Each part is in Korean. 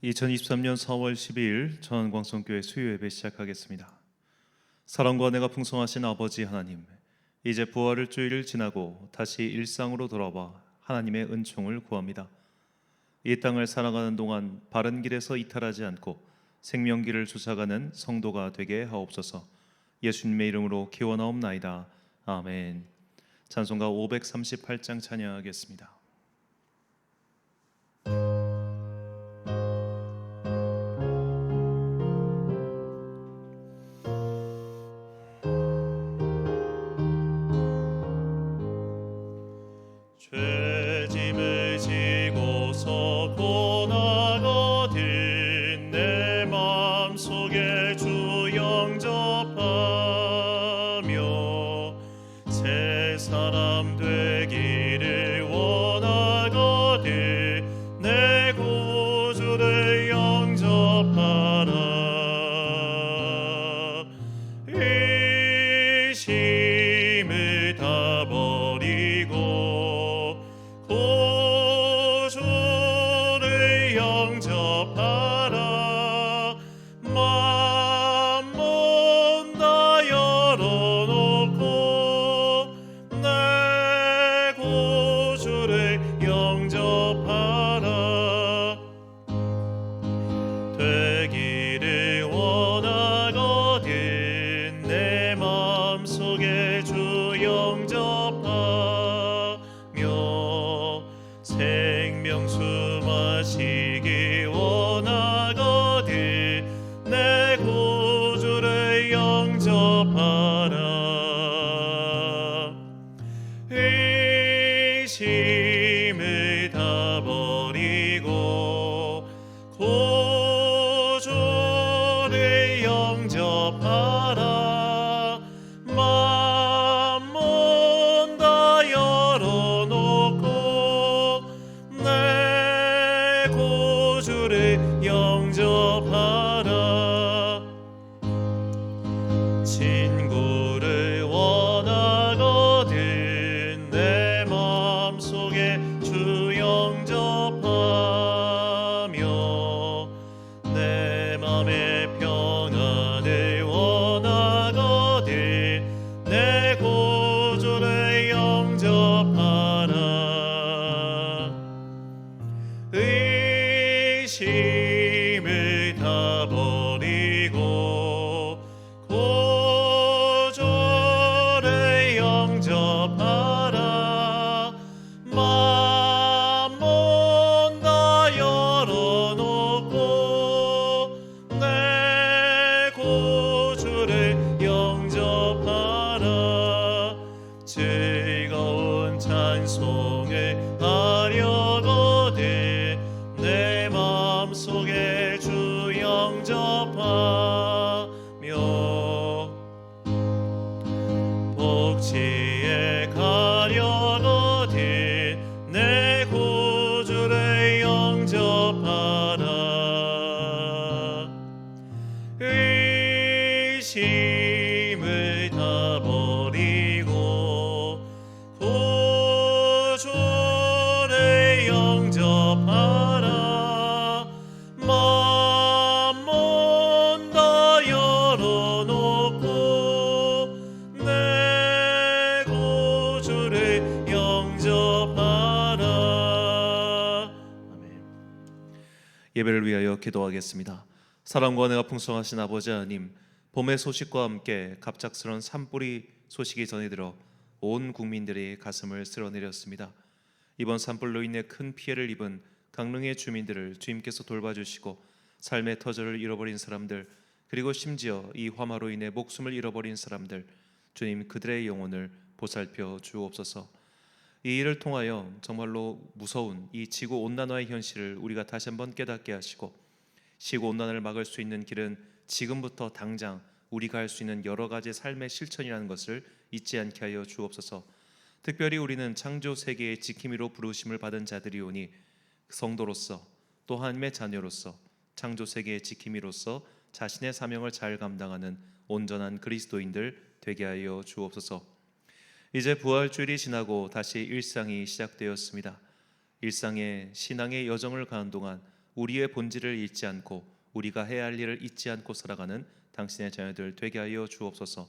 2023년 4월 12일 전광성교회 수요예배 시작하겠습니다. 사랑과 은혜가 풍성하신 아버지 하나님, 이제 부활을 주일을 지나고 다시 일상으로 돌아와 하나님의 은총을 구합니다. 이 땅을 살아가는 동안 바른 길에서 이탈하지 않고 생명길을 쫓아가는 성도가 되게 하옵소서. 예수님의 이름으로 기원하옵나이다. 아멘. 찬송가 538장 찬양하겠습니다. 죄짐을 지고서 고나가든 내 맘속에 주 영접하며 새 사람 되기를 원하거든 내 구주를 영접하라. 의심을 다 버리고 구주를 영접하라. 맘문 다 열어놓고 내 구주를 영접하라. 되기를 원하거든 내 마음속에 주 영접하며 생명수 마시기 원하거든 내 구주를 영접하라. 의심을 다 버리고 구주를 영접하라. 맘문 다 열어놓고 내 구주를 영접하라. 친구를 원하거든 내 마음속에 주 영접하며 내 맘의 평안을 원하거든 내 구주를 영접하라. 의심을 다 버리고 구주를 영접하라. 맘문 다 열어놓고 내 구주를 영접하라. 즐거운 찬송을 하려거든 내 마음속에 주 영접하며 복지에 가려거든 내 구주를 영접하라. 의심을 다 버리고 구주를 영접하라. 맘문 다 열어놓고 내 구주를 영접하라. 아멘. 예배를 위하여 기도하겠습니다. 사랑과 은혜가 풍성하신 아버지 하나님, 봄의 소식과 함께 갑작스런 산불이 소식이 전해들어 온 국민들의 가슴을 쓸어내렸습니다. 이번 산불로 인해 큰 피해를 입은 강릉의 주민들을 주님께서 돌봐주시고 삶의 터전을 잃어버린 사람들, 그리고 심지어 이 화마로 인해 목숨을 잃어버린 사람들, 주님 그들의 영혼을 보살펴 주옵소서. 이 일을 통하여 정말로 무서운 이 지구 온난화의 현실을 우리가 다시 한번 깨닫게 하시고, 지구 온난화를 막을 수 있는 길은 지금부터 당장 우리가 할 수 있는 여러 가지 삶의 실천이라는 것을 잊지 않게 하여 주옵소서. 특별히 우리는 창조 세계의 지킴이로 부르심을 받은 자들이오니 성도로서 또 하나님의 자녀로서 창조 세계의 지킴이로서 자신의 사명을 잘 감당하는 온전한 그리스도인들 되게 하여 주옵소서. 이제 부활주일이 지나고 다시 일상이 시작되었습니다. 일상의 신앙의 여정을 가는 동안 우리의 본질을 잊지 않고 우리가 해야 할 일을 잊지 않고 살아가는 당신의 자녀들 되게 하여 주옵소서.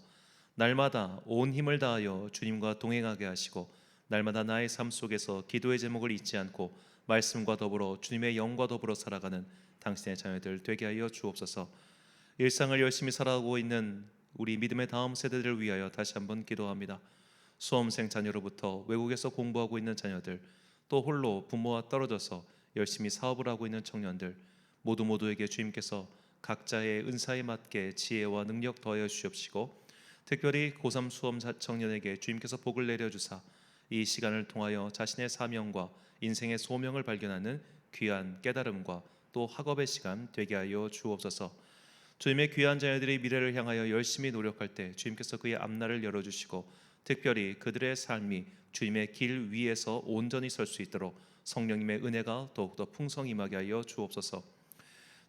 날마다 온 힘을 다하여 주님과 동행하게 하시고 날마다 나의 삶 속에서 기도의 제목을 잊지 않고 말씀과 더불어 주님의 영과 더불어 살아가는 당신의 자녀들 되게 하여 주옵소서. 일상을 열심히 살아가고 있는 우리 믿음의 다음 세대들을 위하여 다시 한번 기도합니다. 수험생 자녀로부터 외국에서 공부하고 있는 자녀들, 또 홀로 부모와 떨어져서 열심히 사업을 하고 있는 청년들, 모두에게 주님께서 각자의 은사에 맞게 지혜와 능력 더하여 주옵시고, 특별히 고3 수험 청년에게 주님께서 복을 내려주사 이 시간을 통하여 자신의 사명과 인생의 소명을 발견하는 귀한 깨달음과 또 학업의 시간 되게 하여 주옵소서. 주님의 귀한 자녀들이 미래를 향하여 열심히 노력할 때 주님께서 그의 앞날을 열어주시고, 특별히 그들의 삶이 주님의 길 위에서 온전히 설 수 있도록 성령님의 은혜가 더욱더 풍성히 임하게 하여 주옵소서.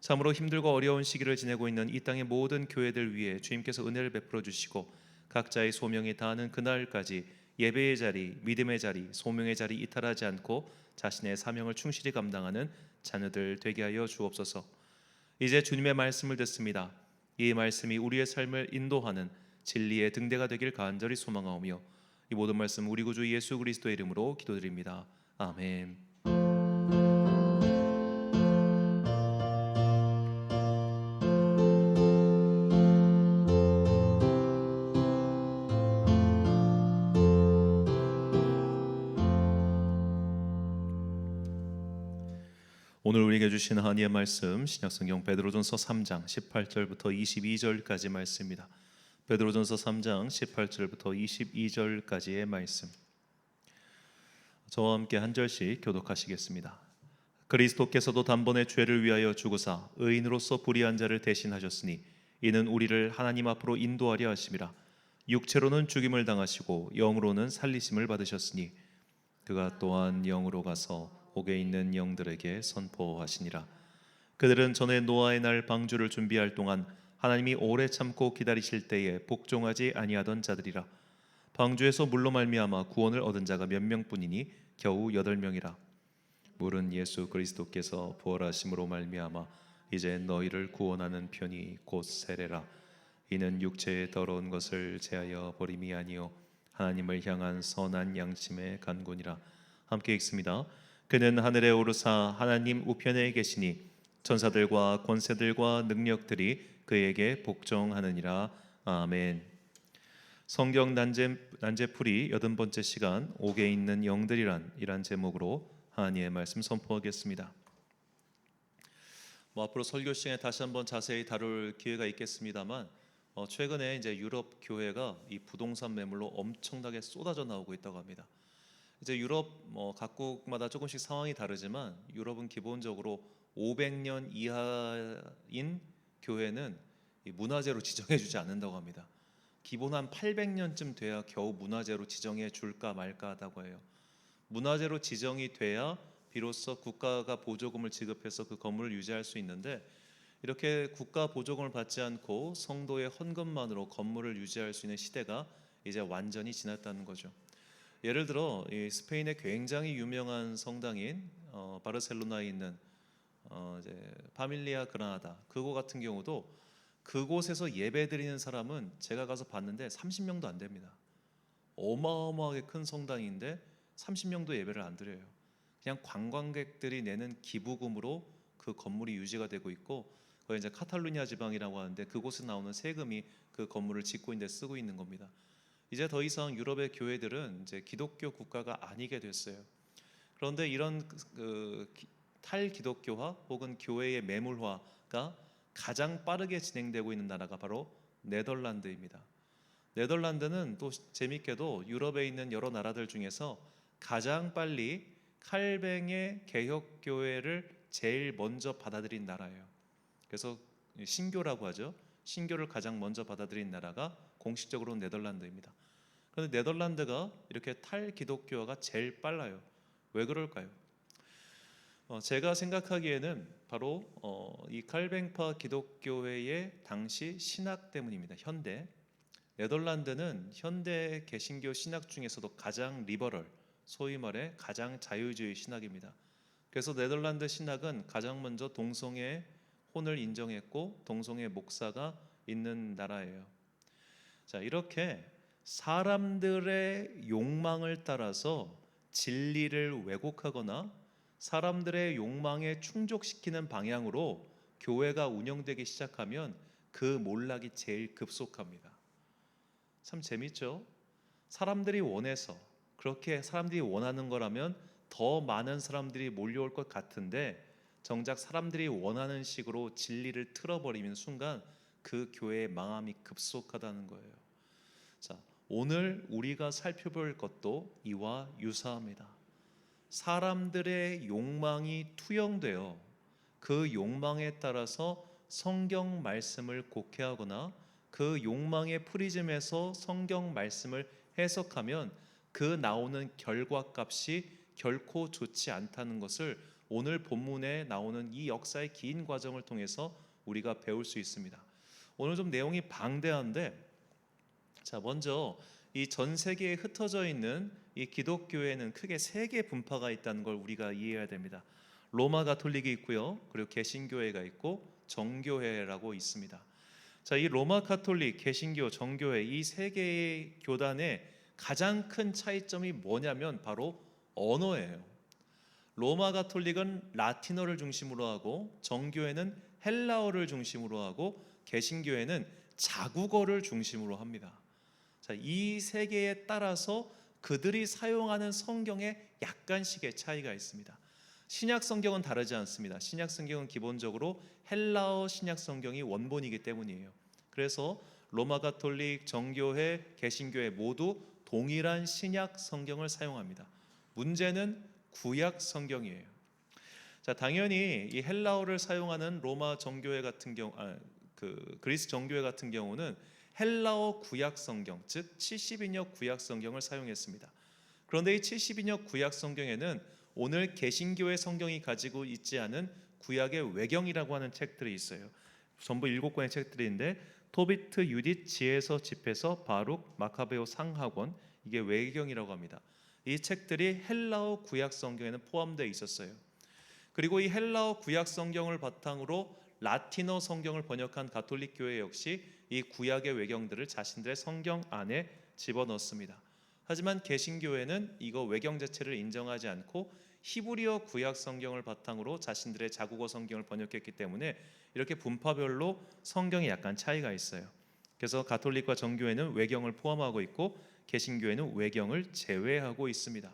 참으로 힘들고 어려운 시기를 지내고 있는 이 땅의 모든 교회들 위해 주님께서 은혜를 베풀어 주시고, 각자의 소명이 다하는 그날까지 예배의 자리, 믿음의 자리, 소명의 자리 이탈하지 않고 자신의 사명을 충실히 감당하는 자녀들 되게 하여 주옵소서. 이제 주님의 말씀을 듣습니다. 이 말씀이 우리의 삶을 인도하는 진리의 등대가 되길 간절히 소망하오며, 이 모든 말씀 우리 구주 예수 그리스도의 이름으로 기도드립니다. 아멘. 오늘 우리에게 주신 하나님의 말씀, 신약성경 베드로전서 3장 18절부터 22절까지 말씀입니다. 베드로전서 3장 18절부터 22절까지의 말씀, 저와 함께 한 절씩 교독하시겠습니다. 그리스도께서도 단번에 죄를 위하여 죽으사 의인으로서 불의한 자를 대신하셨으니 이는 우리를 하나님 앞으로 인도하려 하심이라. 육체로는 죽임을 당하시고 영으로는 살리심을 받으셨으니 그가 또한 영으로 가서 옥에 있는 영들에게 선포하시니라. 그들은 전에 노아의 날 방주를 준비할 동안 하나님이 오래 참고 기다리실 때에 복종하지 아니하던 자들이라. 방주에서 물로 말미암아 구원을 얻은 자가 몇 명뿐이니 겨우 8명이라. 물은 예수 그리스도께서 부활하심으로 말미암아 이제 너희를 구원하는 편이 곧 세례라. 이는 육체의 더러운 것을 제하여 버림이 아니요 하나님을 향한 선한 양심의 간군이라. 함께 읽습니다. 그는 하늘에 오르사 하나님 우편에 계시니 천사들과 권세들과 능력들이 그에게 복종하느니라. 아멘. 성경 난제풀이 80번째 시간 옥에 있는 영들이란 이란 제목으로 하나님의 말씀 선포하겠습니다. 앞으로 설교 시간에 다시 한번 자세히 다룰 기회가 있겠습니다만, 최근에 이제 유럽 교회가 이 부동산 매물로 엄청나게 쏟아져 나오고 있다고 합니다. 이제 유럽 각국마다 조금씩 상황이 다르지만 유럽은 기본적으로 500년 이하인 교회는 이 문화재로 지정해주지 않는다고 합니다. 기본 한 800년쯤 돼야 겨우 문화재로 지정해 줄까 말까 하다고 해요. 문화재로 지정이 돼야 비로소 국가가 보조금을 지급해서 그 건물을 유지할 수 있는데, 이렇게 국가 보조금을 받지 않고 성도의 헌금만으로 건물을 유지할 수 있는 시대가 이제 완전히 지났다는 거죠. 예를 들어 이 스페인의 굉장히 유명한 성당인 바르셀로나에 있는 이제 파밀리아 그라나다, 그곳 같은 경우도 그곳에서 예배드리는 사람은 제가 가서 봤는데 30명도 안 됩니다. 어마어마하게 큰 성당인데 30명도 예배를 안 드려요. 그냥 관광객들이 내는 기부금으로 그 건물이 유지가 되고 있고, 그걸 이제 카탈루냐 지방이라고 하는데 그곳에 나오는 세금이 그 건물을 짓고 있는 데 쓰고 있는 겁니다. 이제 더 이상 유럽의 교회들은 이제 기독교 국가가 아니게 됐어요. 그런데 이런 탈기독교화 혹은 교회의 매물화가 가장 빠르게 진행되고 있는 나라가 바로 네덜란드입니다. 네덜란드는 또 재밌게도 유럽에 있는 여러 나라들 중에서 가장 빨리 칼뱅의 개혁교회를 제일 먼저 받아들인 나라예요. 그래서 신교라고 하죠. 신교를 가장 먼저 받아들인 나라가 공식적으로 네덜란드입니다. 그런데 네덜란드가 이렇게 탈기독교화가 제일 빨라요. 왜 그럴까요? 제가 생각하기에는 바로 이 칼뱅파 기독교회의 당시 신학 때문입니다. 현대 네덜란드는 현대 개신교 신학 중에서도 가장 리버럴, 소위 말해 가장 자유주의 신학입니다. 그래서 네덜란드 신학은 가장 먼저 동성애 혼을 인정했고 동성애 목사가 있는 나라예요. 자, 이렇게 사람들의 욕망을 따라서 진리를 왜곡하거나 사람들의 욕망에 충족시키는 방향으로 교회가 운영되기 시작하면 그 몰락이 제일 급속합니다. 참 재밌죠? 사람들이 원해서 그렇게 사람들이 원하는 거라면 더 많은 사람들이 몰려올 것 같은데 정작 사람들이 원하는 식으로 진리를 틀어버리는 순간 그 교회의 망함이 급속하다는 거예요. 자, 오늘 우리가 살펴볼 것도 이와 유사합니다. 사람들의 욕망이 투영되어 그 욕망에 따라서 성경 말씀을 곡해하거나 그 욕망의 프리즘에서 성경 말씀을 해석하면 그 나오는 결과값이 결코 좋지 않다는 것을 오늘 본문에 나오는 이 역사의 긴 과정을 통해서 우리가 배울 수 있습니다. 오늘 좀 내용이 방대한데, 자, 먼저 이 전 세계에 흩어져 있는 이 기독교회는 크게 세 개의 분파가 있다는 걸 우리가 이해해야 됩니다. 로마 가톨릭이 있고요, 그리고 개신교회가 있고 정교회라고 있습니다. 자, 이 로마 가톨릭, 개신교, 정교회 이 세 개의 교단의 가장 큰 차이점이 뭐냐면 바로 언어예요. 로마 가톨릭은 라틴어를 중심으로 하고 정교회는 헬라어를 중심으로 하고 개신교회는 자국어를 중심으로 합니다. 자, 이 세 개에 따라서 그들이 사용하는 성경에 약간씩의 차이가 있습니다. 신약 성경은 다르지 않습니다. 신약 성경은 기본적으로 헬라어 신약 성경이 원본이기 때문이에요. 그래서 로마 가톨릭, 정교회, 개신교회 모두 동일한 신약 성경을 사용합니다. 문제는 구약 성경이에요. 자, 당연히 이 헬라어를 사용하는 로마 정교회 같은 경우, 그리스 정교회 같은 경우는 헬라어 구약 성경, 즉 70인역 구약 성경을 사용했습니다. 그런데 이 70인역 구약 성경에는 오늘 개신교의 성경이 가지고 있지 않은 구약의 외경이라고 하는 책들이 있어요. 전부 7권의 책들인데 토비트, 유딧, 지혜서, 집회서, 바룩, 마카베오, 상하권, 이게 외경이라고 합니다. 이 책들이 헬라어 구약 성경에는 포함되어 있었어요. 그리고 이 헬라어 구약 성경을 바탕으로 라틴어 성경을 번역한 가톨릭 교회 역시 이 구약의 외경들을 자신들의 성경 안에 집어넣습니다. 하지만 개신교회는 이거 외경 자체를 인정하지 않고 히브리어 구약 성경을 바탕으로 자신들의 자국어 성경을 번역했기 때문에 이렇게 분파별로 성경이 약간 차이가 있어요. 그래서 가톨릭과 정교회는 외경을 포함하고 있고 개신교회는 외경을 제외하고 있습니다.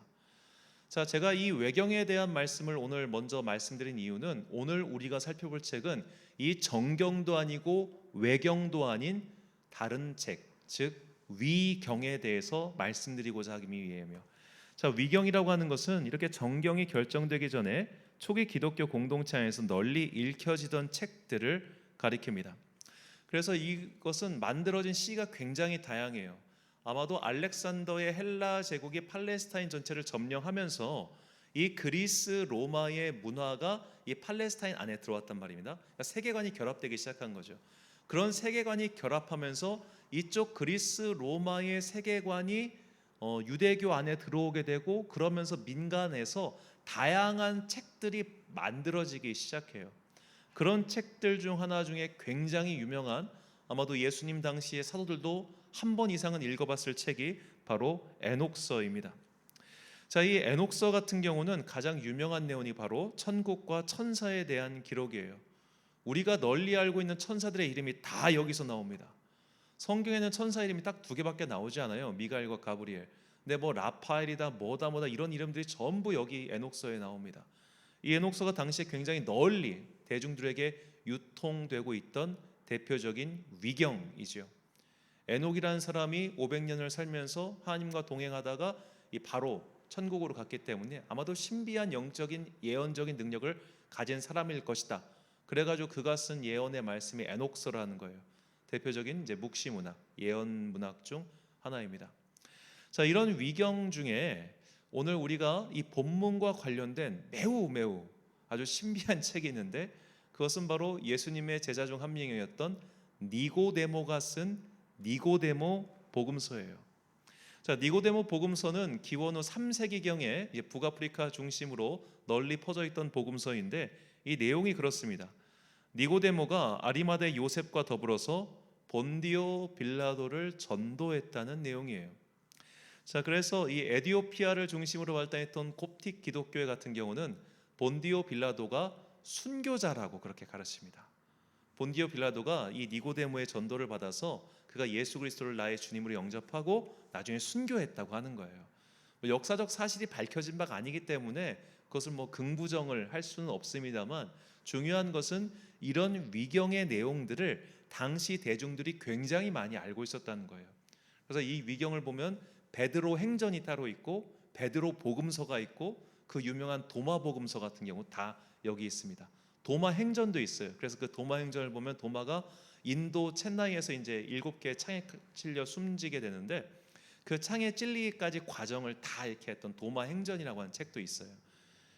자, 제가 이 외경에 대한 말씀을 오늘 먼저 말씀드린 이유는 오늘 우리가 살펴볼 책은 이 정경도 아니고 외경도 아닌 다른 책, 즉 위경에 대해서 말씀드리고자 하기 위해요. 자, 위경이라고 하는 것은 이렇게 정경이 결정되기 전에 초기 기독교 공동체 안에서 널리 읽혀지던 책들을 가리킵니다. 그래서 이것은 만들어진 시기가 굉장히 다양해요. 아마도 알렉산더의 헬라 제국이 팔레스타인 전체를 점령하면서 이 그리스 로마의 문화가 이 팔레스타인 안에 들어왔단 말입니다. 그러니까 세계관이 결합되기 시작한 거죠. 그런 세계관이 결합하면서 이쪽 그리스 로마의 세계관이 유대교 안에 들어오게 되고 그러면서 민간에서 다양한 책들이 만들어지기 시작해요. 그런 책들 중 하나 중에 굉장히 유명한, 아마도 예수님 당시의 사도들도 한 번 이상은 읽어봤을 책이 바로 에녹서입니다. 자, 이 에녹서 같은 경우는 가장 유명한 내용이 바로 천국과 천사에 대한 기록이에요. 우리가 널리 알고 있는 천사들의 이름이 다 여기서 나옵니다. 성경에는 천사 이름이 딱 2개밖에 나오지 않아요. 미가엘과 가브리엘. 근데 뭐 라파엘이다 뭐다 이런 이름들이 전부 여기 에녹서에 나옵니다. 이 에녹서가 당시에 굉장히 널리 대중들에게 유통되고 있던 대표적인 위경이죠. 에녹이라는 사람이 500년을 살면서 하나님과 동행하다가 바로 천국으로 갔기 때문에 아마도 신비한 영적인 예언적인 능력을 가진 사람일 것이다. 그래가지고 그가 쓴 예언의 말씀이 에녹서라는 거예요. 대표적인 이제 묵시 문학, 예언 문학 중 하나입니다. 자, 이런 위경 중에 오늘 우리가 이 본문과 관련된 매우 아주 신비한 책이 있는데 그것은 바로 예수님의 제자 중 한 명이었던 니고데모가 쓴 니고데모 복음서예요. 자, 니고데모 복음서는 기원 후 3세기경에 북아프리카 중심으로 널리 퍼져 있던 복음서인데 이 내용이 그렇습니다. 니고데모가 아리마대 요셉과 더불어서 본디오 빌라도를 전도했다는 내용이에요. 자, 그래서 이 에티오피아를 중심으로 발달했던 콥틱 기독교회 같은 경우는 본디오 빌라도가 순교자라고 그렇게 가르칩니다. 본디오 빌라도가 이 니고데모의 전도를 받아서 그가 예수 그리스도를 나의 주님으로 영접하고 나중에 순교했다고 하는 거예요. 역사적 사실이 밝혀진 바가 아니기 때문에 그것을 긍부정을 할 수는 없습니다만 중요한 것은 이런 위경의 내용들을 당시 대중들이 굉장히 많이 알고 있었다는 거예요. 그래서 이 위경을 보면 베드로 행전이 따로 있고 베드로 복음서가 있고 그 유명한 도마 복음서 같은 경우 다 여기 있습니다. 도마 행전도 있어요. 그래서 그 도마 행전을 보면 도마가 인도 첸나이에서 이제 7개의 창에 찔려 숨지게 되는데 그 창에 찔리기까지 과정을 다 이렇게 했던 도마 행전이라고 하는 책도 있어요.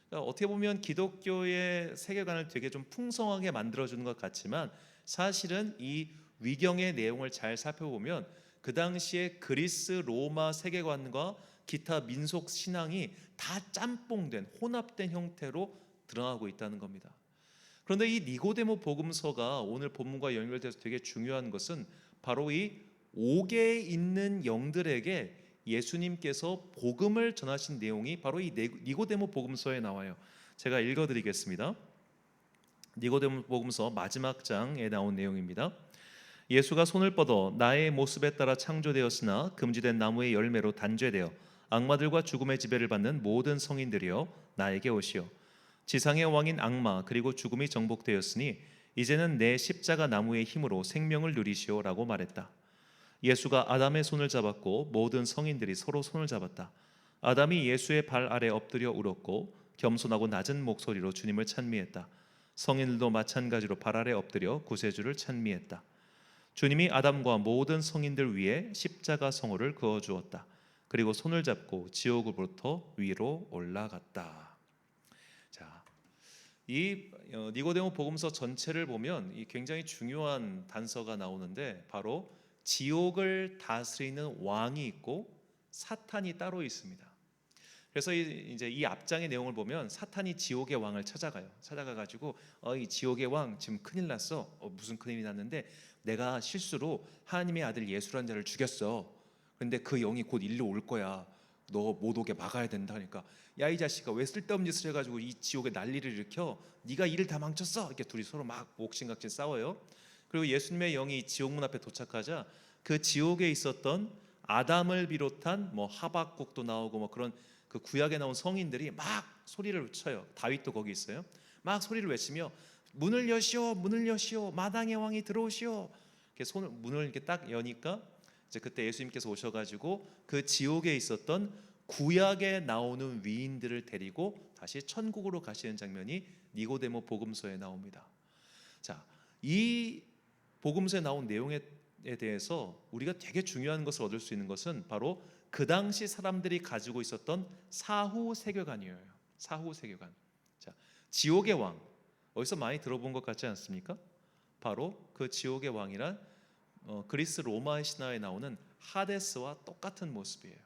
그러니까 어떻게 보면 기독교의 세계관을 되게 좀 풍성하게 만들어주는 것 같지만 사실은 이 위경의 내용을 잘 살펴보면 그 당시에 그리스 로마 세계관과 기타 민속 신앙이 다 짬뽕된 혼합된 형태로 드러나고 있다는 겁니다. 그런데 이 니고데모 복음서가 오늘 본문과 연결돼서 되게 중요한 것은 바로 이 옥에 있는 영들에게 예수님께서 복음을 전하신 내용이 바로 이 니고데모 복음서에 나와요. 제가 읽어드리겠습니다. 니고데모 복음서 마지막 장에 나온 내용입니다. 예수가 손을 뻗어 나의 모습에 따라 창조되었으나 금지된 나무의 열매로 단죄되어 악마들과 죽음의 지배를 받는 모든 성인들이여 나에게 오시오. 지상의 왕인 악마 그리고 죽음이 정복되었으니 이제는 내 십자가 나무의 힘으로 생명을 누리시오라고 말했다. 예수가 아담의 손을 잡았고 모든 성인들이 서로 손을 잡았다. 아담이 예수의 발 아래 엎드려 울었고 겸손하고 낮은 목소리로 주님을 찬미했다. 성인들도 마찬가지로 발 아래 엎드려 구세주를 찬미했다. 주님이 아담과 모든 성인들 위에 십자가 성호를 그어 주었다. 그리고 손을 잡고 지옥으로부터 위로 올라갔다. 자, 이 니고데모 복음서 전체를 보면 이 굉장히 중요한 단서가 나오는데 바로 지옥을 다스리는 왕이 있고 사탄이 따로 있습니다. 그래서 이제 이 앞장의 내용을 보면 사탄이 지옥의 왕을 찾아가가지고 이 지옥의 왕 지금 큰일 났어. 무슨 큰일이 났는데 내가 실수로 하나님의 아들 예수라는 자를 죽였어. 그런데 그 영이 곧 일로 올 거야. 너 못 오게 막아야 된다 하니까 야 이 자식아 왜 쓸데없는 짓을 해가지고 이 지옥에 난리를 일으켜? 네가 일을 다 망쳤어. 이렇게 둘이 서로 막 옥신각신 싸워요. 그리고 예수님의 영이 지옥문 앞에 도착하자 그 지옥에 있었던 아담을 비롯한 하박국도 나오고 그런 그 구약에 나온 성인들이 막 소리를 쳐요. 다윗도 거기 있어요. 막 소리를 외치며 문을 여시오, 문을 여시오, 마당의 왕이 들어오시오. 이렇게 문을 이렇게 딱 여니까 이제 그때 예수님께서 오셔가지고 그 지옥에 있었던 구약에 나오는 위인들을 데리고 다시 천국으로 가시는 장면이 니고데모 복음서에 나옵니다. 자, 이 복음서에 나온 내용에 대해서 우리가 되게 중요한 것을 얻을 수 있는 것은 바로 그 당시 사람들이 가지고 있었던 사후 세계관이에요. 사후 세계관. 자, 지옥의 왕 어디서 많이 들어본 것 같지 않습니까? 바로 그 지옥의 왕이란 그리스 로마의 신화에 나오는 하데스와 똑같은 모습이에요.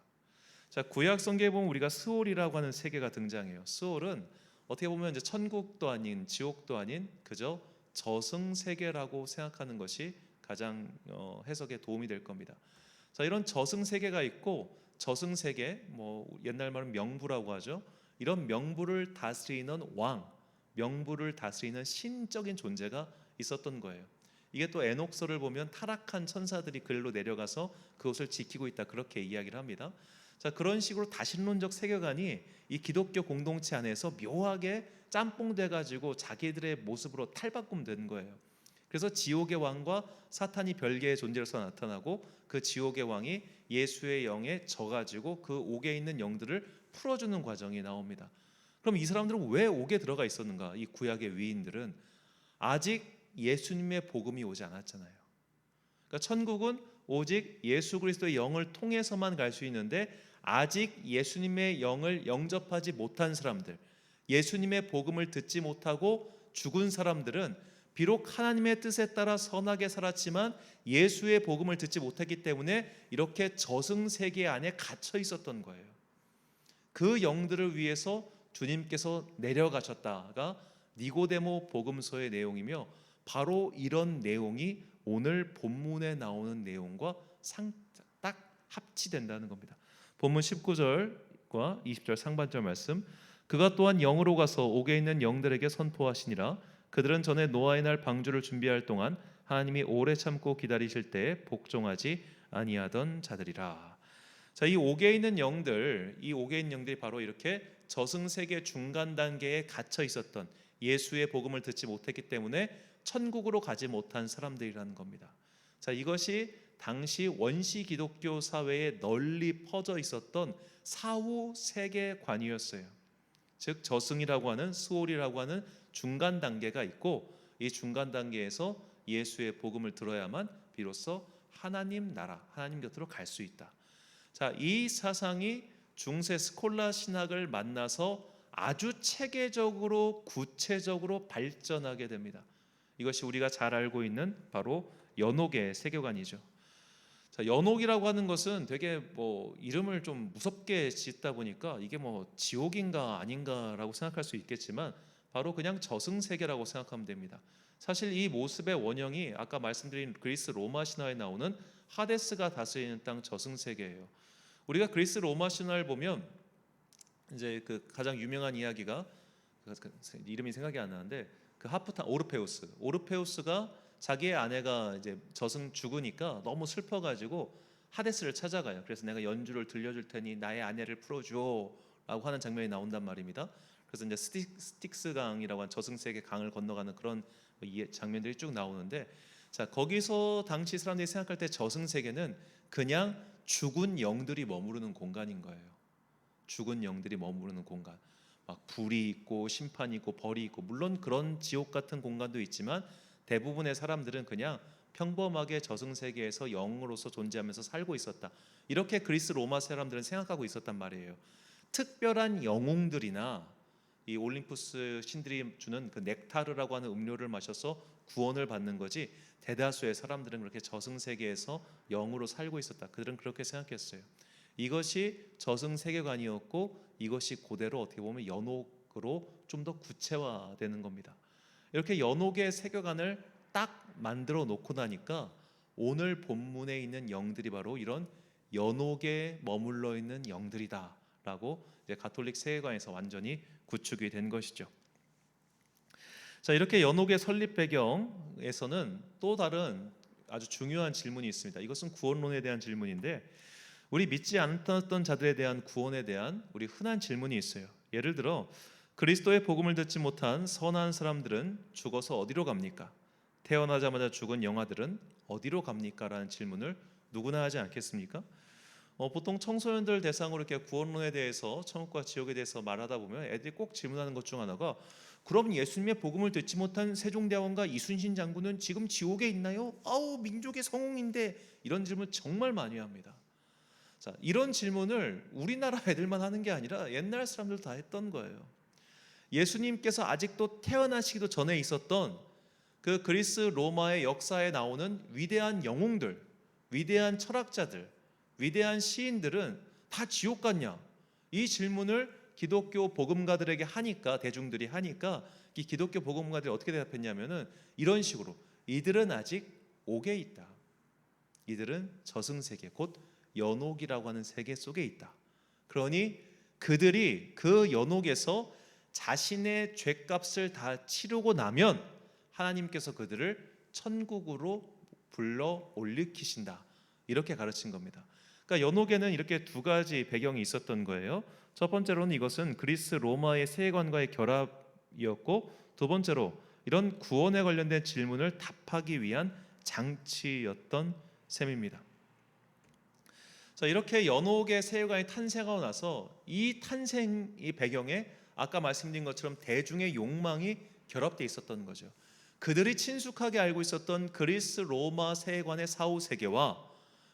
자, 구약 성경에 보면 우리가 스올이라고 하는 세계가 등장해요. 스올은 어떻게 보면 이제 천국도 아닌 지옥도 아닌 그저 저승 세계라고 생각하는 것이 가장 해석에 도움이 될 겁니다. 자, 이런 저승 세계가 있고 저승 세계 옛날 말은 명부라고 하죠. 이런 명부를 다스리는 왕, 명부를 다스리는 신적인 존재가 있었던 거예요. 이게 또 에녹서를 보면 타락한 천사들이 그리로 내려가서 그것을 지키고 있다 그렇게 이야기를 합니다. 자, 그런 식으로 다신론적 세계관이 이 기독교 공동체 안에서 묘하게 짬뽕돼 가지고 자기들의 모습으로 탈바꿈된 거예요. 그래서 지옥의 왕과 사탄이 별개의 존재로서 나타나고 그 지옥의 왕이 예수의 영에 져가지고 그 옥에 있는 영들을 풀어주는 과정이 나옵니다. 그럼 이 사람들은 왜 옥에 들어가 있었는가? 이 구약의 위인들은 아직 예수님의 복음이 오지 않았잖아요. 그러니까 천국은 오직 예수 그리스도의 영을 통해서만 갈 수 있는데 아직 예수님의 영을 영접하지 못한 사람들, 예수님의 복음을 듣지 못하고 죽은 사람들은 비록 하나님의 뜻에 따라 선하게 살았지만 예수의 복음을 듣지 못했기 때문에 이렇게 저승세계 안에 갇혀 있었던 거예요. 그 영들을 위해서 주님께서 내려가셨다가 니고데모 복음서의 내용이며, 바로 이런 내용이 오늘 본문에 나오는 내용과 딱 합치된다는 겁니다. 본문 19절과 20절 상반절 말씀, 그가 또한 영으로 가서 옥에 있는 영들에게 선포하시니라. 그들은 전에 노아의 날 방주를 준비할 동안 하나님이 오래 참고 기다리실 때에 복종하지 아니하던 자들이라. 자, 이 옥에 있는 영들, 이 옥에 있는 영들이 바로 이렇게 저승세계 중간 단계에 갇혀 있었던, 예수의 복음을 듣지 못했기 때문에 천국으로 가지 못한 사람들이라는 겁니다. 자, 이것이 당시 원시 기독교 사회에 널리 퍼져 있었던 사후 세계관이었어요. 즉 저승이라고 하는, 스올이라고 하는 중간 단계가 있고, 이 중간 단계에서 예수의 복음을 들어야만 비로소 하나님 나라, 하나님 곁으로 갈 수 있다. 자, 이 사상이 중세 스콜라 신학을 만나서 아주 체계적으로 구체적으로 발전하게 됩니다. 이것이 우리가 잘 알고 있는 바로 연옥의 세계관이죠. 자, 연옥이라고 하는 것은 되게 이름을 좀 무섭게 짓다 보니까 이게 지옥인가 아닌가라고 생각할 수 있겠지만, 바로 그냥 저승세계라고 생각하면 됩니다. 사실 이 모습의 원형이 아까 말씀드린 그리스 로마 신화에 나오는 하데스가 다스리는 땅 저승세계예요. 우리가 그리스 로마 신화를 보면 이제 그 가장 유명한 이야기가, 이름이 생각이 안 나는데, 그 하프타 오르페우스가 자기의 아내가 이제 저승 죽으니까 너무 슬퍼가지고 하데스를 찾아가요. 그래서 내가 연주를 들려줄 테니 나의 아내를 풀어줘라고 하는 장면이 나온단 말입니다. 그래서 이제 스틱스 강이라고 하는 저승세계 강을 건너가는 그런 장면들이 쭉 나오는데, 자, 거기서 당시 사람들이 생각할 때 저승세계는 그냥 죽은 영들이 머무르는 공간인 거예요. 죽은 영들이 머무르는 공간, 막 불이 있고 심판이 있고 벌이 있고, 물론 그런 지옥 같은 공간도 있지만 대부분의 사람들은 그냥 평범하게 저승세계에서 영으로서 존재하면서 살고 있었다. 이렇게 그리스 로마 사람들은 생각하고 있었단 말이에요. 특별한 영웅들이나 이 올림푸스 신들이 주는 그 넥타르라고 하는 음료를 마셔서 구원을 받는 거지, 대다수의 사람들은 그렇게 저승세계에서 영으로 살고 있었다. 그들은 그렇게 생각했어요. 이것이 저승세계관이었고, 이것이 그대로 어떻게 보면 연옥으로 좀 더 구체화되는 겁니다. 이렇게 연옥의 세계관을 딱 만들어 놓고 나니까 오늘 본문에 있는 영들이 바로 이런 연옥에 머물러 있는 영들이다라고 이제 가톨릭 세계관에서 완전히 구축이 된 것이죠. 자, 이렇게 연옥의 설립 배경에서는 또 다른 아주 중요한 질문이 있습니다. 이것은 구원론에 대한 질문인데, 우리 믿지 않았던 자들에 대한 구원에 대한 우리 흔한 질문이 있어요. 예를 들어 그리스도의 복음을 듣지 못한 선한 사람들은 죽어서 어디로 갑니까? 태어나자마자 죽은 영아들은 어디로 갑니까? 라는 질문을 누구나 하지 않겠습니까? 보통 청소년들 대상으로 이렇게 구원론에 대해서, 천국과 지옥에 대해서 말하다 보면 애들이 꼭 질문하는 것 중 하나가, 그럼 예수님의 복음을 듣지 못한 세종대왕과 이순신 장군은 지금 지옥에 있나요? 아우, 민족의 성웅인데. 이런 질문 정말 많이 합니다. 자, 이런 질문을 우리나라 애들만 하는 게 아니라 옛날 사람들 다 했던 거예요. 예수님께서 아직도 태어나시기도 전에 있었던 그 그리스 로마의 역사에 나오는 위대한 영웅들, 위대한 철학자들, 위대한 시인들은 다 지옥 갔냐? 이 질문을 기독교 복음가들에게 하니까, 대중들이 하니까, 이 기독교 복음가들이 어떻게 대답했냐면은 이런 식으로, 이들은 아직 옥에 있다. 이들은 저승세계, 곧 연옥이라고 하는 세계 속에 있다. 그러니 그들이 그 연옥에서 자신의 죄값을 다 치르고 나면 하나님께서 그들을 천국으로 불러 올리키신다. 이렇게 가르친 겁니다. 그러니까 연옥에는 이렇게 두 가지 배경이 있었던 거예요. 첫 번째로는 이것은 그리스 로마의 세계관과의 결합이었고, 두 번째로 이런 구원에 관련된 질문을 답하기 위한 장치였던 셈입니다. 자, 이렇게 연옥의 세계관이 탄생하고 나서 이 탄생의 배경에 아까 말씀드린 것처럼 대중의 욕망이 결합되어 있었던 거죠. 그들이 친숙하게 알고 있었던 그리스 로마 세계관의 사후 세계와,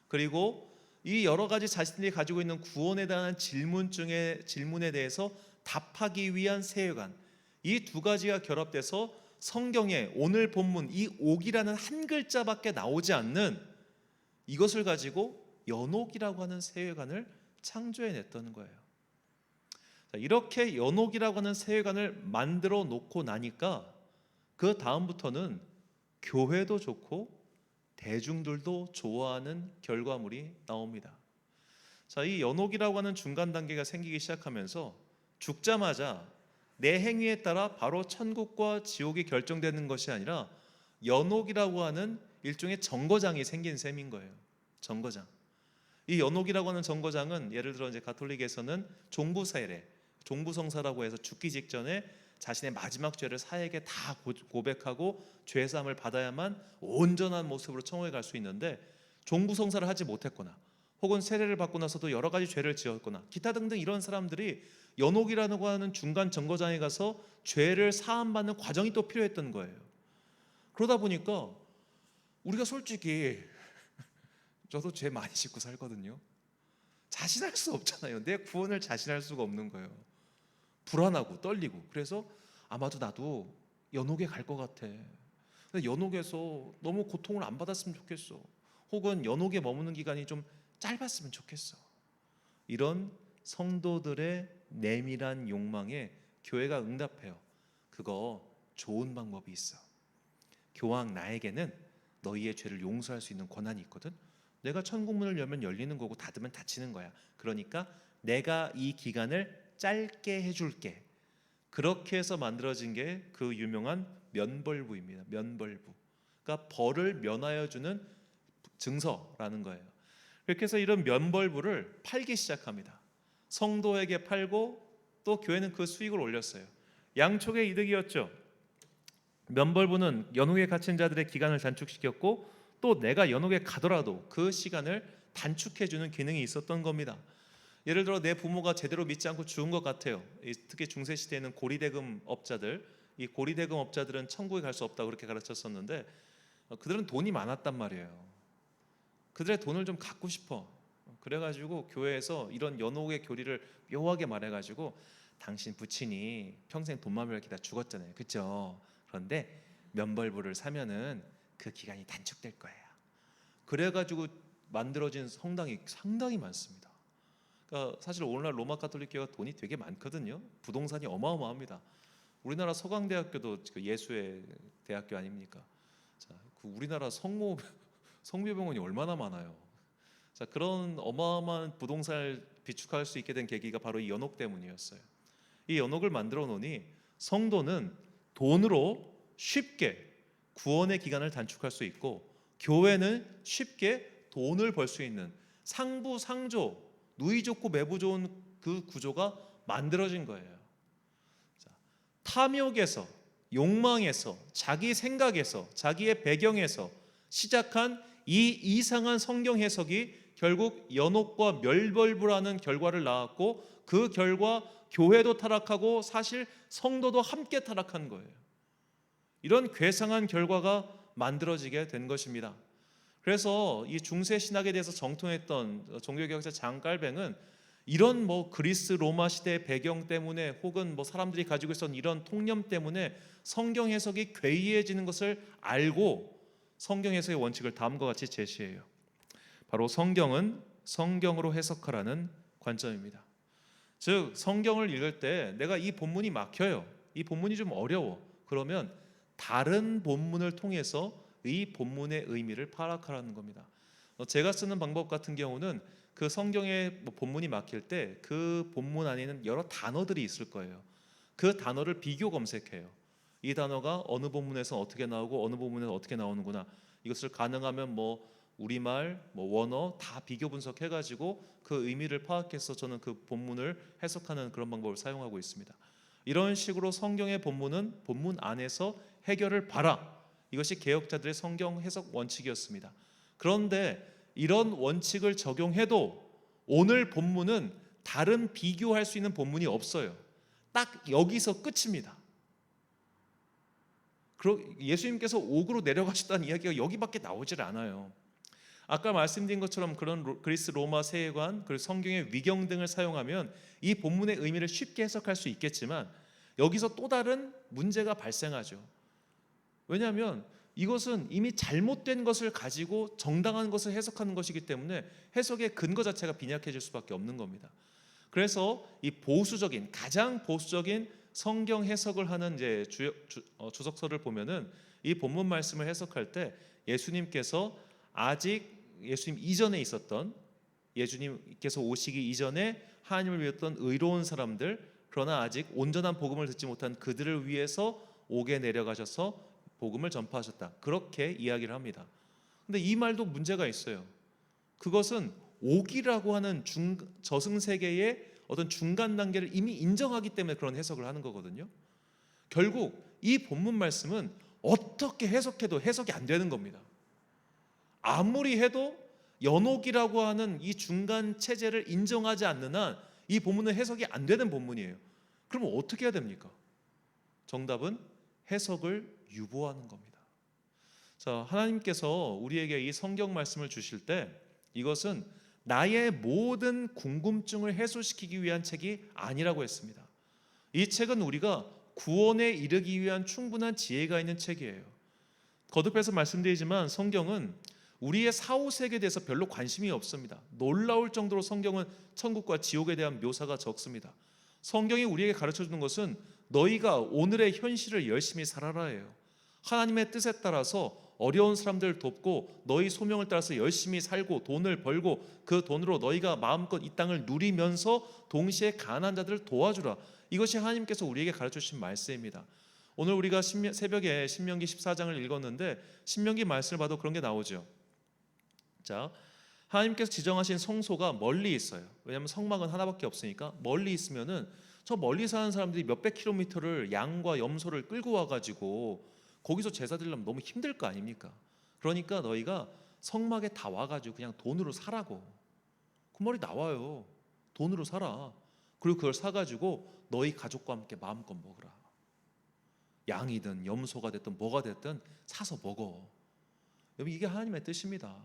그리고 이 여러 가지 자신들이 가지고 있는 구원에 대한 질문에 대해서 답하기 위한 세계관, 이 두 가지가 결합돼서 성경에 오늘 본문 이 옥이라는 한 글자밖에 나오지 않는 이것을 가지고 연옥이라고 하는 세회관을 창조해냈던 거예요. 자, 이렇게 연옥이라고 하는 세회관을 만들어 놓고 나니까 그 다음부터는 교회도 좋고 대중들도 좋아하는 결과물이 나옵니다. 자, 이 연옥이라고 하는 중간 단계가 생기기 시작하면서 죽자마자 내 행위에 따라 바로 천국과 지옥이 결정되는 것이 아니라 연옥이라고 하는 일종의 정거장이 생긴 셈인 거예요. 정거장. 이 연옥이라고 하는 정거장은 예를 들어 이제 가톨릭에서는 종부 세례, 종부 성사라고 해서 죽기 직전에 자신의 마지막 죄를 사에게 다 고백하고 죄 사함을 받아야만 온전한 모습으로 천국에 갈 수 있는데, 종부 성사를 하지 못했거나 혹은 세례를 받고 나서도 여러 가지 죄를 지었거나 기타 등등 이런 사람들이 연옥이라고 하는 중간 정거장에 가서 죄를 사함받는 과정이 또 필요했던 거예요. 그러다 보니까 우리가 솔직히 저도 죄 많이 짓고 살거든요. 자신할 수 없잖아요. 내 구원을 자신할 수가 없는 거예요. 불안하고 떨리고. 그래서 아마도 나도 연옥에 갈 것 같아. 근데 연옥에서 너무 고통을 안 받았으면 좋겠어. 혹은 연옥에 머무는 기간이 좀 짧았으면 좋겠어. 이런 성도들의 내밀한 욕망에 교회가 응답해요. 그거 좋은 방법이 있어. 교황 나에게는 너희의 죄를 용서할 수 있는 권한이 있거든. 내가 천국문을 열면 열리는 거고 닫으면 닫히는 거야. 그러니까 내가 이 기간을 짧게 해줄게. 그렇게 해서 만들어진 게 그 유명한 면벌부입니다. 면벌부. 그러니까 벌을 면하여 주는 증서라는 거예요. 그렇게 해서 이런 면벌부를 팔기 시작합니다. 성도에게 팔고 또 교회는 그 수익을 올렸어요. 양쪽의 이득이었죠. 면벌부는 연옥에 갇힌 자들의 기간을 단축시켰고 또 내가 연옥에 가더라도 그 시간을 단축해주는 기능이 있었던 겁니다. 예를 들어 내 부모가 제대로 믿지 않고 죽은 것 같아요. 특히 중세 시대에는 고리대금 업자들, 이 고리대금 업자들은 천국에 갈 수 없다고 그렇게 가르쳤었는데 그들은 돈이 많았단 말이에요. 그들의 돈을 좀 갖고 싶어. 그래가지고 교회에서 이런 연옥의 교리를 묘하게 말해가지고 당신 부친이 평생 돈만 벌기다 죽었잖아요. 그렇죠? 그런데 면벌부를 사면은 그 기간이 단축될 거예요. 그래가지고 만들어진 성당이 상당히 많습니다. 그러니까 사실 오늘날 로마 가톨릭 교회가 돈이 되게 많거든요. 부동산이 어마어마합니다. 우리나라 서강대학교도 예수의 대학교 아닙니까? 자, 그 우리나라 성묘병원이 얼마나 많아요. 자, 그런 어마어마한 부동산을 비축할 수 있게 된 계기가 바로 이 연옥 때문이었어요. 이 연옥을 만들어 놓으니 성도는 돈으로 쉽게 구원의 기간을 단축할 수 있고 교회는 쉽게 돈을 벌 수 있는 상부상조, 누이 좋고 매부 좋은 그 구조가 만들어진 거예요. 자, 탐욕에서, 욕망에서, 자기 생각에서, 자기의 배경에서 시작한 이 이상한 성경 해석이 결국 연옥과 멸벌부라는 결과를 낳았고 그 결과 교회도 타락하고 사실 성도도 함께 타락한 거예요. 이런 괴상한 결과가 만들어지게 된 것입니다. 그래서 이 중세 신학에 대해서 정통했던 종교개혁자 장 깔뱅은 이런 그리스 로마 시대의 배경 때문에 혹은 사람들이 가지고 있었던 이런 통념 때문에 성경 해석이 괴이해지는 것을 알고 성경 해석의 원칙을 다음과 같이 제시해요. 바로 성경은 성경으로 해석하라는 관점입니다. 즉 성경을 읽을 때 내가 이 본문이 막혀요. 이 본문이 좀 어려워. 그러면 다른 본문을 통해서 이 본문의 의미를 파악하라는 겁니다. 제가 쓰는 방법 같은 경우는 그 성경의 본문이 막힐 때 그 본문 안에는 여러 단어들이 있을 거예요. 그 단어를 비교 검색해요. 이 단어가 어느 본문에서 어떻게 나오고 어느 본문에서 어떻게 나오는구나. 이것을 가능하면 우리말, 원어 다 비교 분석해가지고 그 의미를 파악해서 저는 그 본문을 해석하는 그런 방법을 사용하고 있습니다. 이런 식으로 성경의 본문은 본문 안에서 해결을 봐라. 이것이 개혁자들의 성경 해석 원칙이었습니다. 그런데 이런 원칙을 적용해도 오늘 본문은 다른 비교할 수 있는 본문이 없어요. 딱 여기서 끝입니다. 예수님께서 옥으로 내려가셨다는 이야기가 여기밖에 나오질 않아요. 아까 말씀드린 것처럼 그런 그리스 로마 세계관 그리고 성경의 위경 등을 사용하면 이 본문의 의미를 쉽게 해석할 수 있겠지만 여기서 또 다른 문제가 발생하죠. 왜냐하면 이것은 이미 잘못된 것을 가지고 정당한 것을 해석하는 것이기 때문에 해석의 근거 자체가 빈약해질 수밖에 없는 겁니다. 그래서 이 보수적인, 가장 보수적인 성경 해석을 하는 이제 주석서를 보면은 이 본문 말씀을 해석할 때 예수님께서 아직 예수님 이전에 있었던, 예수님께서 오시기 이전에 하나님을 믿었던 의로운 사람들, 그러나 아직 온전한 복음을 듣지 못한 그들을 위해서 옥에 내려가셔서 복음을 전파하셨다, 그렇게 이야기를 합니다. 근데 이 말도 문제가 있어요. 그것은 옥이라고 하는 저승세계의 어떤 중간 단계를 이미 인정하기 때문에 그런 해석을 하는 거거든요. 결국 이 본문 말씀은 어떻게 해석해도 해석이 안 되는 겁니다. 아무리 해도 연옥이라고 하는 이 중간 체제를 인정하지 않는 한 이 본문은 해석이 안 되는 본문이에요. 그러면 어떻게 해야 됩니까? 정답은 해석을 유보하는 겁니다. 자, 하나님께서 우리에게 이 성경 말씀을 주실 때 이것은 나의 모든 궁금증을 해소시키기 위한 책이 아니라고 했습니다. 이 책은 우리가 구원에 이르기 위한 충분한 지혜가 있는 책이에요. 거듭해서 말씀드리지만 성경은 우리의 사후세계에 대해서 별로 관심이 없습니다. 놀라울 정도로 성경은 천국과 지옥에 대한 묘사가 적습니다. 성경이 우리에게 가르쳐주는 것은 너희가 오늘의 현실을 열심히 살아라예요. 하나님의 뜻에 따라서 어려운 사람들을 돕고 너희 소명을 따라서 열심히 살고 돈을 벌고 그 돈으로 너희가 마음껏 이 땅을 누리면서 동시에 가난한 자들을 도와주라. 이것이 하나님께서 우리에게 가르쳐주신 말씀입니다. 오늘 우리가 새벽에 신명기 14장을 읽었는데 신명기 말씀을 봐도 그런 게 나오죠. 자, 하나님께서 지정하신 성소가 멀리 있어요. 왜냐하면 성막은 하나밖에 없으니까 멀리 있으면은 저 멀리 사는 사람들이 몇백 킬로미터를 양과 염소를 끌고 와가지고 거기서 제사 드리려면 너무 힘들 거 아닙니까? 그러니까 너희가 성막에 다 와가지고 그냥 돈으로 사라고. 그 말이 나와요. 돈으로 사라. 그리고 그걸 사가지고 너희 가족과 함께 마음껏 먹으라. 양이든 염소가 됐든 뭐가 됐든 사서 먹어. 여러분, 이게 하나님의 뜻입니다.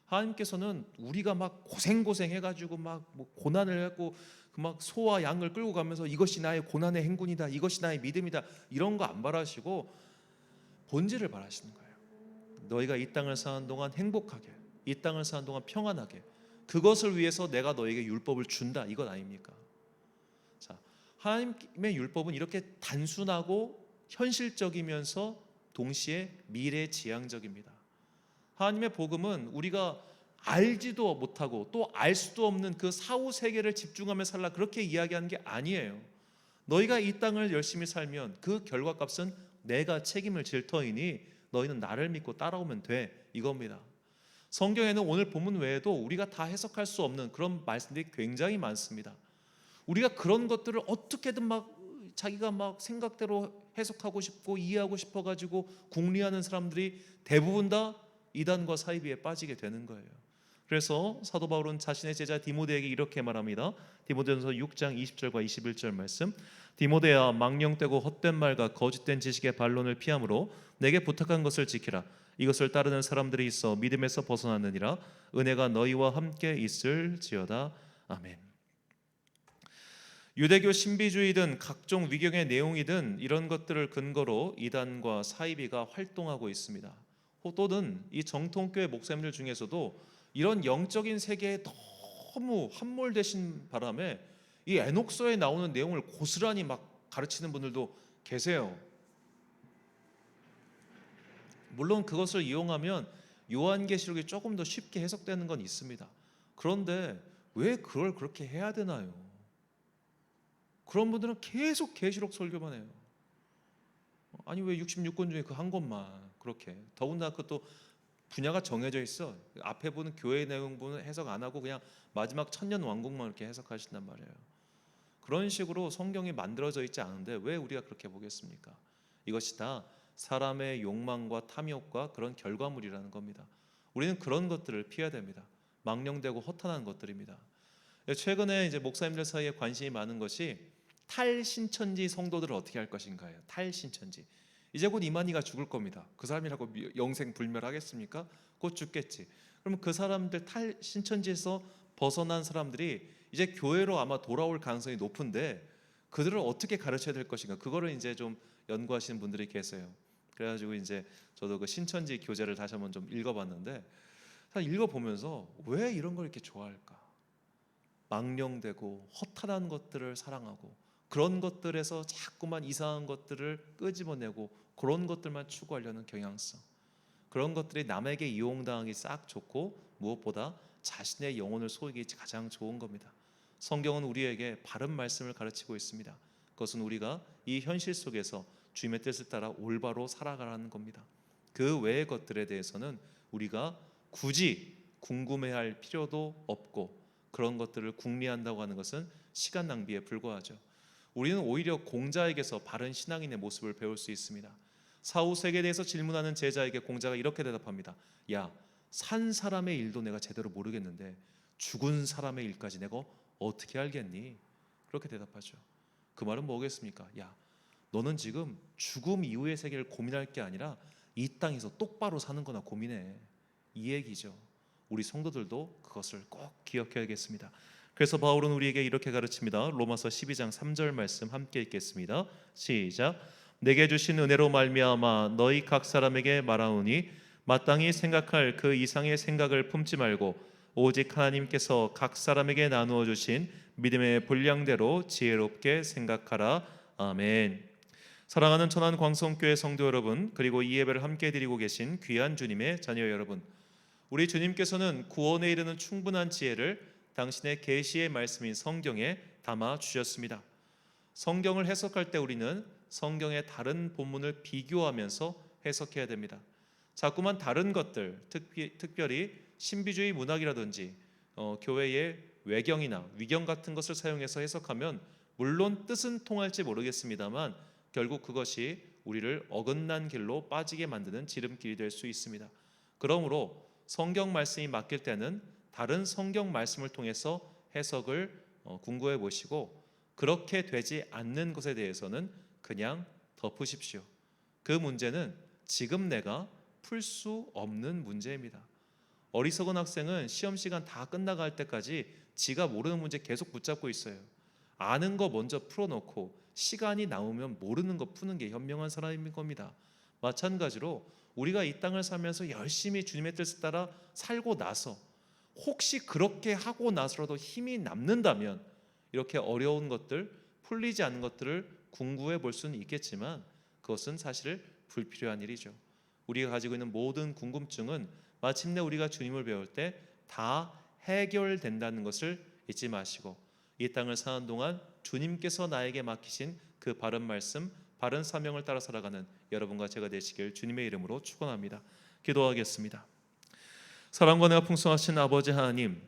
하나님께서는 우리가 막 고생 해가지고 막 뭐 고난을 했고 막 소와 양을 끌고 가면서 이것이 나의 고난의 행군이다, 이것이 나의 믿음이다, 이런 거 안 바라시고 본질을 바라시는 거예요. 너희가 이 땅을 사는 동안 행복하게, 이 땅을 사는 동안 평안하게, 그것을 위해서 내가 너에게 율법을 준다, 이것 아닙니까? 자, 하나님의 율법은 이렇게 단순하고 현실적이면서 동시에 미래지향적입니다. 하나님의 복음은 우리가 알지도 못하고 또 알 수도 없는 그 사후 세계를 집중하며 살라, 그렇게 이야기하는 게 아니에요. 너희가 이 땅을 열심히 살면 그 결과값은 내가 책임을 질 터이니 너희는 나를 믿고 따라오면 돼, 이겁니다. 성경에는 오늘 본문 외에도 우리가 다 해석할 수 없는 그런 말씀들이 굉장히 많습니다. 우리가 그런 것들을 어떻게든 막 자기가 막 생각대로 해석하고 싶고 이해하고 싶어 가지고 궁리하는 사람들이 대부분 다 이단과 사이비에 빠지게 되는 거예요. 그래서 사도 바울은 자신의 제자 디모데에게 이렇게 말합니다. 디모데전서 6장 20절과 21절 말씀. 디모데야, 망령되고 헛된 말과 거짓된 지식의 반론을 피함으로 내게 부탁한 것을 지키라. 이것을 따르는 사람들이 있어 믿음에서 벗어났느니라. 은혜가 너희와 함께 있을지어다. 아멘. 유대교 신비주의든 각종 위경의 내용이든 이런 것들을 근거로 이단과 사이비가 활동하고 있습니다. 또는 이 정통교회 목사님들 중에서도 이런 영적인 세계에 너무 함몰되신 바람에 이 에녹서에 나오는 내용을 고스란히 막 가르치는 분들도 계세요. 물론 그것을 이용하면 요한계시록이 조금 더 쉽게 해석되는 건 있습니다. 그런데 왜 그걸 그렇게 해야 되나요? 그런 분들은 계속 계시록 설교만 해요. 아니 왜 66권 중에 그 한 권만 그렇게, 더군다나 그것도 분야가 정해져 있어. 앞에 보는 교회 내용분은 해석 안 하고 그냥 마지막 천년 왕국만 이렇게 해석하신단 말이에요. 그런 식으로 성경이 만들어져 있지 않은데 왜 우리가 그렇게 보겠습니까? 이것이 다 사람의 욕망과 탐욕과 그런 결과물이라는 겁니다. 우리는 그런 것들을 피해야 됩니다. 망령되고 허탄한 것들입니다. 최근에 이제 목사님들 사이에 관심이 많은 것이 탈신천지 성도들을 어떻게 할 것인가요? 탈신천지. 이제 곧 이만희가 죽을 겁니다. 그 사람이라고 영생 불멸하겠습니까? 곧 죽겠지. 그러면 그 사람들 탈신천지에서 벗어난 사람들이 이제 교회로 아마 돌아올 가능성이 높은데 그들을 어떻게 가르쳐야 될 것인가? 그거를 이제 좀 연구하시는 분들이 계세요. 그래가지고 이제 저도 그 신천지 교재를 다시 한번 좀 읽어봤는데, 사실 읽어보면서 왜 이런 걸 이렇게 좋아할까? 망령되고 허탄한 것들을 사랑하고 그런 것들에서 자꾸만 이상한 것들을 끄집어내고 그런 것들만 추구하려는 경향성, 그런 것들이 남에게 이용당하기 싹 좋고 무엇보다 자신의 영혼을 속이기 가장 좋은 겁니다. 성경은 우리에게 바른 말씀을 가르치고 있습니다. 그것은 우리가 이 현실 속에서 주님의 뜻을 따라 올바로 살아가라는 겁니다. 그 외의 것들에 대해서는 우리가 굳이 궁금해할 필요도 없고, 그런 것들을 궁리한다고 하는 것은 시간 낭비에 불과하죠. 우리는 오히려 공자에게서 바른 신앙인의 모습을 배울 수 있습니다. 사후세계에 대해서 질문하는 제자에게 공자가 이렇게 대답합니다. 야, 산 사람의 일도 내가 제대로 모르겠는데 죽은 사람의 일까지 내가 어떻게 알겠니? 그렇게 대답하죠. 그 말은 뭐겠습니까? 야, 너는 지금 죽음 이후의 세계를 고민할 게 아니라 이 땅에서 똑바로 사는 거나 고민해, 이 얘기죠. 우리 성도들도 그것을 꼭 기억해야겠습니다. 그래서 바울은 우리에게 이렇게 가르칩니다. 로마서 12장 3절 말씀 함께 읽겠습니다. 시작. 내게 주신 은혜로 말미암아 너희 각 사람에게 말하오니 마땅히 생각할 그 이상의 생각을 품지 말고 오직 하나님께서 각 사람에게 나누어 주신 믿음의 분량대로 지혜롭게 생각하라. 아멘. 사랑하는 천안 광성교회 성도 여러분, 그리고 이 예배를 함께 드리고 계신 귀한 주님의 자녀 여러분, 우리 주님께서는 구원에 이르는 충분한 지혜를 당신의 계시의 말씀인 성경에 담아 주셨습니다. 성경을 해석할 때 우리는 성경의 다른 본문을 비교하면서 해석해야 됩니다. 자꾸만 다른 것들, 특별히 신비주의 문학이라든지 교회의 외경이나 위경 같은 것을 사용해서 해석하면 물론 뜻은 통할지 모르겠습니다만 결국 그것이 우리를 어긋난 길로 빠지게 만드는 지름길이 될 수 있습니다. 그러므로 성경 말씀이 맡길 때는 다른 성경 말씀을 통해서 해석을 궁구해 보시고, 그렇게 되지 않는 것에 대해서는 그냥 덮으십시오. 그 문제는 지금 내가 풀 수 없는 문제입니다. 어리석은 학생은 시험 시간 다 끝나갈 때까지 지가 모르는 문제 계속 붙잡고 있어요. 아는 거 먼저 풀어놓고 시간이 남으면 모르는 거 푸는 게 현명한 사람인 겁니다. 마찬가지로 우리가 이 땅을 살면서 열심히 주님의 뜻을 따라 살고 나서 혹시 그렇게 하고 나서라도 힘이 남는다면 이렇게 어려운 것들, 풀리지 않는 것들을 궁구해 볼 수는 있겠지만 그것은 사실 불필요한 일이죠. 우리가 가지고 있는 모든 궁금증은 마침내 우리가 주님을 배울 때 다 해결된다는 것을 잊지 마시고, 이 땅을 사는 동안 주님께서 나에게 맡기신 그 바른 말씀, 바른 사명을 따라 살아가는 여러분과 제가 되시길 주님의 이름으로 축원합니다. 기도하겠습니다. 사랑과 은혜가 풍성하신 아버지 하나님,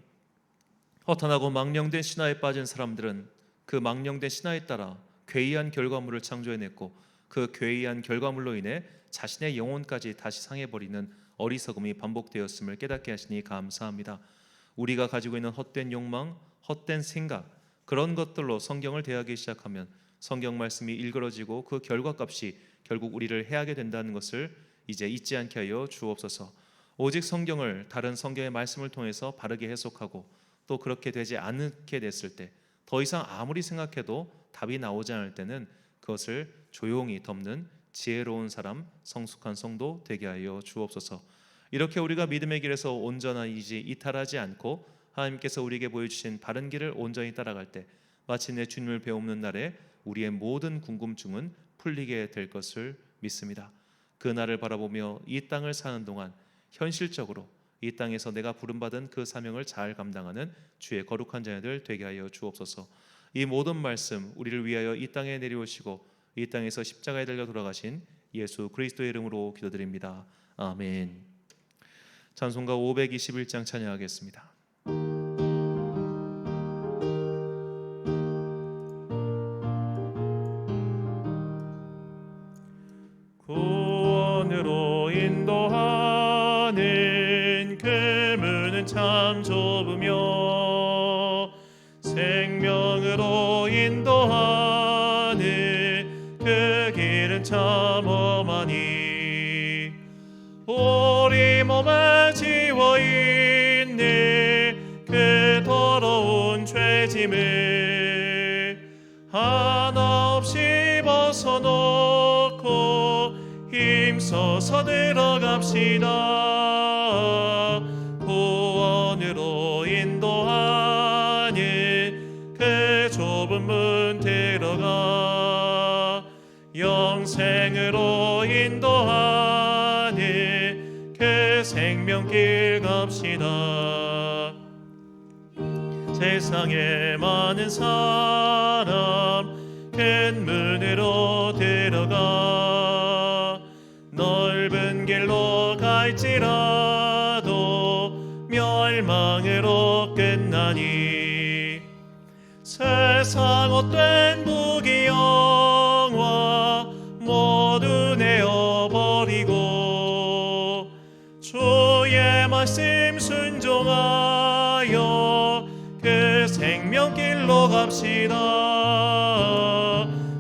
허탄하고 망령된 신화에 빠진 사람들은 그 망령된 신화에 따라 괴이한 결과물을 창조해냈고 그 괴이한 결과물로 인해 자신의 영혼까지 다시 상해버리는 어리석음이 반복되었음을 깨닫게 하시니 감사합니다. 우리가 가지고 있는 헛된 욕망, 헛된 생각, 그런 것들로 성경을 대하기 시작하면 성경 말씀이 일그러지고 그 결과값이 결국 우리를 해하게 된다는 것을 이제 잊지 않게 하여 주옵소서. 오직 성경을 다른 성경의 말씀을 통해서 바르게 해석하고 또 그렇게 되지 않게 됐을 때 더 이상 아무리 생각해도 답이 나오지 않을 때는 그것을 조용히 덮는 지혜로운 사람, 성숙한 성도 되게 하여 주옵소서. 이렇게 우리가 믿음의 길에서 온전하지 이탈하지 않고 하나님께서 우리에게 보여주신 바른 길을 온전히 따라갈 때 마침내 주님을 배우는 날에 우리의 모든 궁금증은 풀리게 될 것을 믿습니다. 그 날을 바라보며 이 땅을 사는 동안 현실적으로 이 땅에서 내가 부름받은 그 사명을 잘 감당하는 주의 거룩한 자녀들 되게 하여 주옵소서. 이 모든 말씀 우리를 위하여 이 땅에 내려오시고 이 땅에서 십자가에 달려 돌아가신 예수 그리스도의 이름으로 기도드립니다. 아멘. 찬송가 521장 찬양하겠습니다. 구원으로 인도하는 그 문은 참 좁으며 생명으로 인도하는 그 길은 참 험하니 우리 몸에 지워있는 그 더러운 죄짐을 하나 없이 벗어놓고 힘써서 들어갑시다. 구원으로 인도하니 그 좁은 문 들어가 영생으로 인도하니 그 생명길 갑시다. 세상에 많은 사람 큰 문으로 들어가 넓은 길로 갈지라도 멸망으로 끝나니 세상 헛된 부귀영화 모두 내어버리고 주의 말씀 순종하여 그 생명길로 갑시다.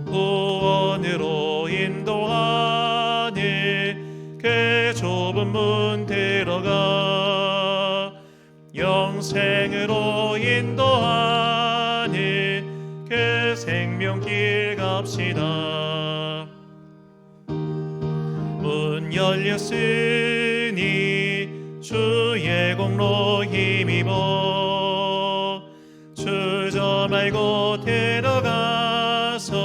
구원으로 인도하니 그 좁은 문 들어가 영생으로 인도하니 그 생명길 갑시다. 문 열렸으니 주의 공로 힘입어 주저 말고 들어가서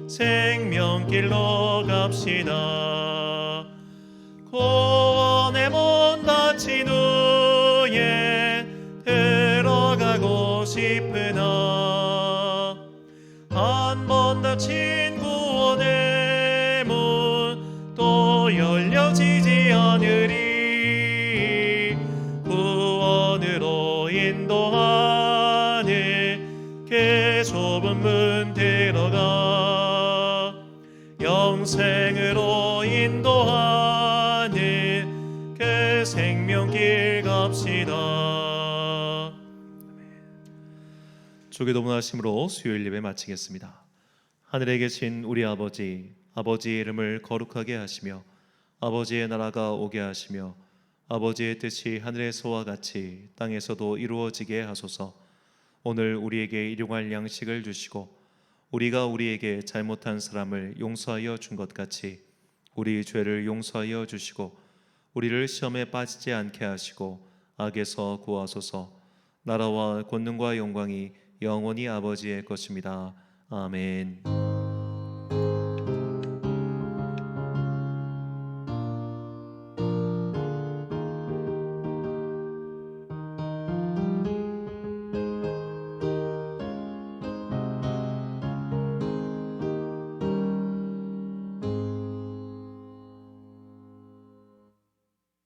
생명길로 갑시다. 구원의 문 닫힌 후에 들어가고 싶으나 한 번 닫힌 구원의 문 또 열려지지 않으리. 구원으로 인도하니 그 좁은 문 들어가 영생으로 인도하니 그 생명길 갑시다. 주께 도문하심으로 수요일 예배 마치겠습니다. 하늘에 계신 우리 아버지, 아버지의 이름을 거룩하게 하시며 아버지의 나라가 오게 하시며 아버지의 뜻이 하늘에서와 같이 땅에서도 이루어지게 하소서. 오늘 우리에게 일용할 양식을 주시고 우리가 우리에게 잘못한 사람을 용서하여 준 것 같이 우리 죄를 용서하여 주시고 우리를 시험에 빠지지 않게 하시고 악에서 구하소서. 나라와 권능과 영광이 영원히 아버지의 것입니다. 아멘.